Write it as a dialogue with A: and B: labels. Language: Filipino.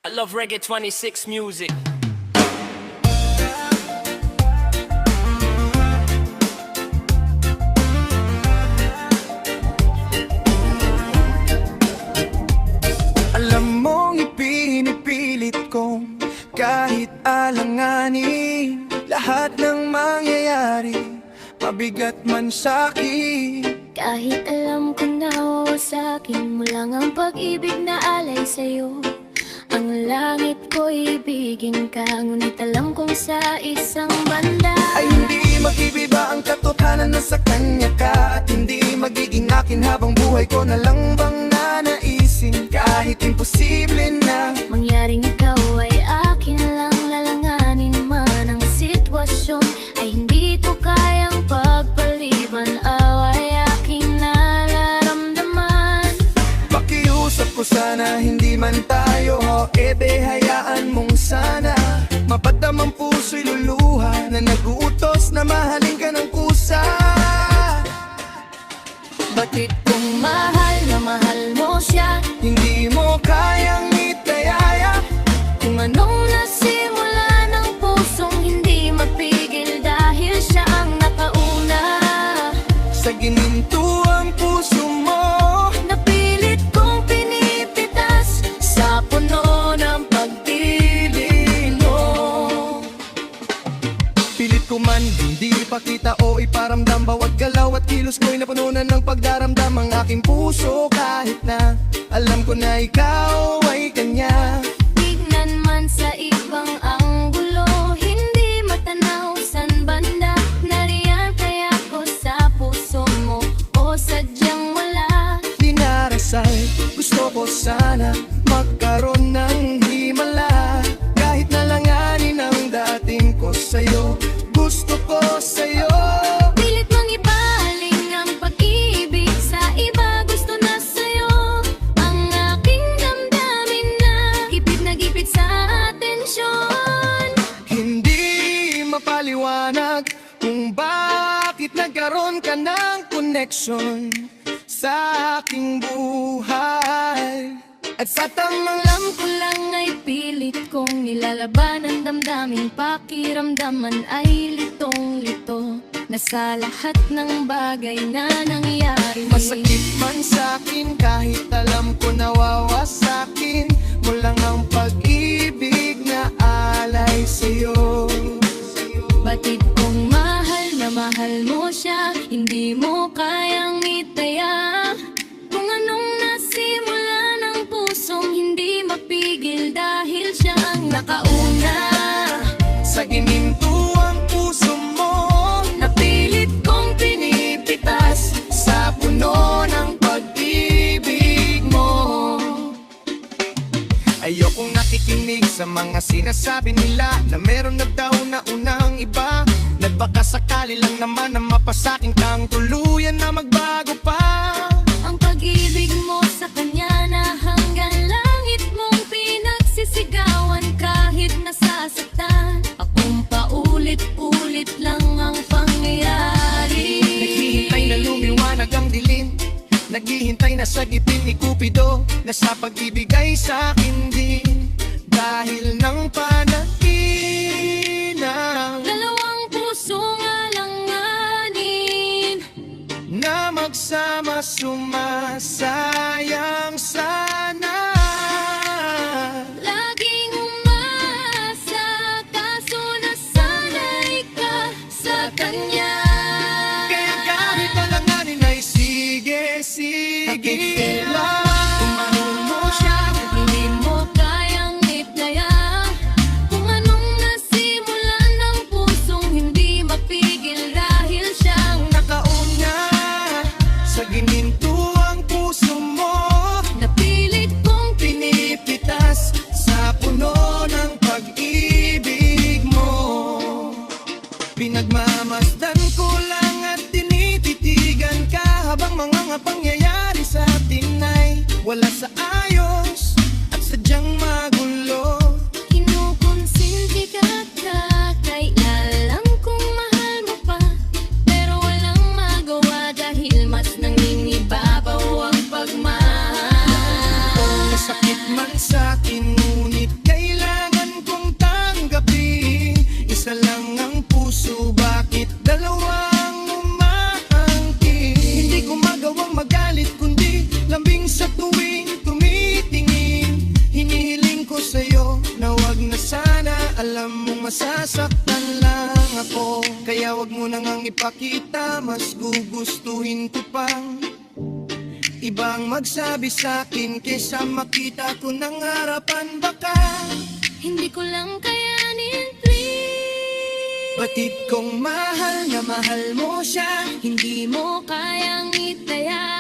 A: I love Reggae 26 music.
B: Alam mong ipinipilit kong kahit alanganin lahat ng mangyayari, mabigat man sa'kin.
C: Kahit alam ko na sa'kin mo lang ang pag-ibig na alay sa'yo. Ang langit ko ibigin ka, ngunit alam kong sa isang banda
B: Ay hindi mag-ibiba ang katotohanan na sa kanya ka, at hindi magiging akin habang buhay ko na lang bang nanaisin. Kahit imposible na
C: mangyaring ikaw ay akin lang lalanganin man ang sitwasyon, ay hindi ko kayang pagpaliban. Away aking nararamdaman.
B: pakiusap ko sana hindi man tayo ede hayaan mong sana mapadam ang puso'y luluha na nag-uutos na mahalin ka ng kusa.
C: Bakit kung mahal na mahal mo siya,
B: Hindi mo kayang itayaya
C: kung anong nasimula ng pusong hindi mapigil dahil siya ang nakauna.
B: sa gininto ang puso mo.
C: Napilit kong pinipitas sa puno ng pag-ibig mo.
B: Pilit ko man hindi ipakita o iparamdam, bawat galaw at kilos ko'y napununan ng pagdaramdam ang aking puso. Kahit na alam ko na ikaw ay kanya.
C: Tignan man sa ibang anggulo, hindi matanaw san banda. Nariyan kaya ko sa puso mo o sadyang wala.
B: Dinarasal, gusto ko sana magkaroon ng himala. Kahit nalanganin ang dating ko sa'yo, gusto ko sa'yo.
C: Pilit mong ipaling ang pag-ibig sa iba, gusto na sa'yo. Ang aking damdamin na gipit sa atensyon.
B: Hindi mapaliwanag kung bakit nagkaroon ka ng connection sa aking buhay. At sa tamang
C: Alam ko lang ay pilit kong nilalaban ang damdaming pakiramdaman ay litong-lito na sa lahat ng bagay na nangyari.
B: masakit man sa'kin, kahit alam ko nawawasakin mo lang ang pag-ibig na alay sa'yo.
C: Batid kong mahal na mahal mo siya, hindi mo kayang itaya kung anong nasimula ng pusong hindi mapigil dahil siya ang nakauna.
B: Sa gininto ang puso mo,
C: Napilit kong pinipitas
B: sa puno ng pag-ibig mo. Ayokong nakikinig sa mga sinasabi nila na meron na daw na unang iba. Nagbaka sakali lang naman na mapasakin kang tuluyan na magbago pa.
C: ang pag-ibig mo sa kanya na hanggang langit mong pinagsisigawan kahit nasasaktan. Akong paulit-ulit lang ang pangyayari.
B: Naghihintay na lumiwanag ang dilim, naghihintay na sagipin ni Cupido na sa pag-ibig ay sa'kin din. Dahil ng panaginang
C: Dalawang pusong alanganin,
B: na magsama sumasayang sana.
C: laging umasa kaso nasanay ka sa kanya.
B: Kaya kahit alanganin ay sige, sige lang.
C: Kung mahal mo siya, hindi mo kayang itaya kung anong nasimulan ng pusong hindi mapigil dahil siyang
B: Nakauna sa gininto ang puso mo,
C: napilit kong
B: pinipitas sa puno ng pag-ibig mo. Pinagmamasdan ko lang at tinititigan ka habang mga pangyayari sa ating alam mong masasaktan lang ako. Kaya wag mo nang ipakita, mas gugustuhin ko pang ibang magsabi sa'kin kesa makita ko ng harapan. Baka
C: Hindi ko lang kayanin, please.
B: batid kong mahal na mahal mo siya.
C: Hindi mo kayang itaya.